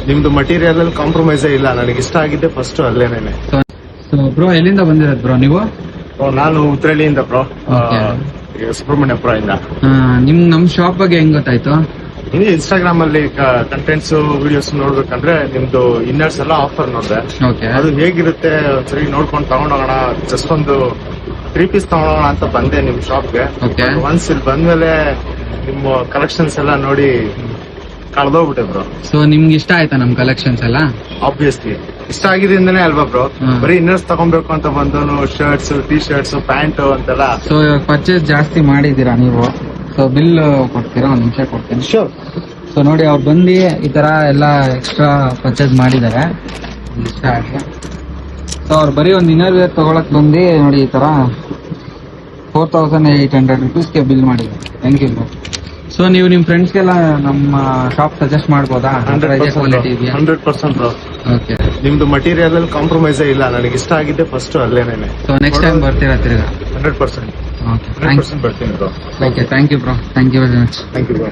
ನಿಮ್ದು ಮಟೀರಿಯಲ್ ಅಲ್ಲಿ ಕಾಂಪ್ರಮೈಸೇ ಇಲ್ಲ. ನನಗೆ ಇಷ್ಟ ಆಗಿದ್ದೆ ಫಸ್ಟ್ ಅಲ್ಲೇನೇನೆ. ಸೊ ಬ್ರೋ ಎಲ್ಲಿಂದ ಬಂದಿರೋದು ಬ್ರೋ ನೀವು? ನಾನು ಉತ್ರಳ್ಳಿಯಿಂದ ಬ್ರೋ, ಸುಬ್ರಹ್ಮಣ್ಯಪುರ ಇಂದ. ನಮ್ ಶಾಪ್ ಬಗ್ಗೆ ಹೆಂಗ್ ಗೊತ್ತಾಯ್ತು? ಇನ್ನು ಇನ್ಸ್ಟಾಗ್ರಾಮ್ ಅಲ್ಲಿ ಕಂಟೆಂಟ್ಸ್ ವಿಡಿಯೋಸ್ ನೋಡ್ಬೇಕಂದ್ರೆ ನಿಮ್ದು ಇನ್ನರ್ಸ್ ಎಲ್ಲ ಆಫರ್ ನೋಡಿದೆ. ಅದು ಹೇಗಿರುತ್ತೆ ಒಂದ್ಸರಿ ನೋಡ್ಕೊಂಡು ತಗೊಂಡೋಗೋಣ, ಜಸ್ಟ್ ಒಂದು 3 ಪೀಸ್ ತಗೊಂಡೋಗೋಣ ಅಂತ ಬಂದೆ ನಿಮ್ ಶಾಪ್ಗೆ. ಒನ್ಸ್ ಇಲ್ಲಿ ಬಂದ್ಮೇಲೆ ನಿಮ್ಮ ಕಲೆಕ್ಷನ್ಸ್ ಎಲ್ಲ ನೋಡಿ ಕಳ್ದೋಗ್ಬಿಟ್ಟೆ ಬ್ರೋ. ಸೊ ನಿಮ್ಗೆ ಇಷ್ಟ ಆಯ್ತಾ ನಮ್ ಕಲೆಕ್ಷನ್ಸ್ ಎಲ್ಲ? ಆಬ್ವಿಯಸ್ಲಿ ಇಷ್ಟ ಆಗಿದ್ರಿಂದನೇ ಅಲ್ವಾ ಬ್ರೋ. ಬರೀ ಇನ್ನರ್ಸ್ ತಗೊಬೇಕು ಅಂತ ಬಂದನು, ಶರ್ಟ್ಸ್, ಟಿ ಶರ್ಟ್ಸ್, ಪ್ಯಾಂಟ್ ಅಂತೆಲ್ಲ. ಸೊ ಪರ್ಚೇಸ್ ಜಾಸ್ತಿ ಮಾಡಿದೀರಾ ನೀವು? ಸೊ ಬಿಲ್ ಕೊಡ್ತೀರಾ? ಒಂದ್ ನಿಮಿಷ ಕೊಡ್ತೀನಿ. ಶೋರ್. ಸೊ ನೋಡಿ ಅವ್ರು ಬಂದು ಈ ತರ ಎಲ್ಲ ಎಕ್ಸ್ಟ್ರಾ ಪರ್ಚೇಸ್ ಮಾಡಿದ್ದಾರೆ, ಇಷ್ಟ ಆಗಿ. ಸೊ ಅವ್ರು ಬರೀ ಒಂದ್ ಇನ್ನರ್ ವೇರ್ ತಗೊಳಕ್ ಬಂದು ನೋಡಿ ಈ ತರ 4800 rupeesಗೆ ಬಿಲ್ ಮಾಡಿದ್ದಾರೆ. Thank you bro. ಸೊ ನೀವು ನಿಮ್ ಫ್ರೆಂಡ್ಸ್ಗೆಲ್ಲ ನಮ್ಮ ಶಾಪ್ ಸಜೆಸ್ಟ್ ಮಾಡ್ಬೋದಾ? 100% ಬ್ರೋ. ಓಕೆ. ನಿಮ್ದು ಮಟೀರಿಯಲ್ ಅಲ್ಲಿ ಕಾಂಪ್ರಮೈಸೇ ಇಲ್ಲ. ನನಗೆ ಇಷ್ಟ ಆಗಿದ್ದೆ ಫಸ್ಟ್ ಅಲ್ಲೇನೇನೆ. ಸೊ ನೆಕ್ಸ್ಟ್ ಟೈಮ್ ಬರ್ತೀರಾ ತಿರ್ಗಾ? 100% ಓಕೆ, ಬರ್ತೀನಿ bro. Okay, thank you bro. Thank you very much. Thank you bro.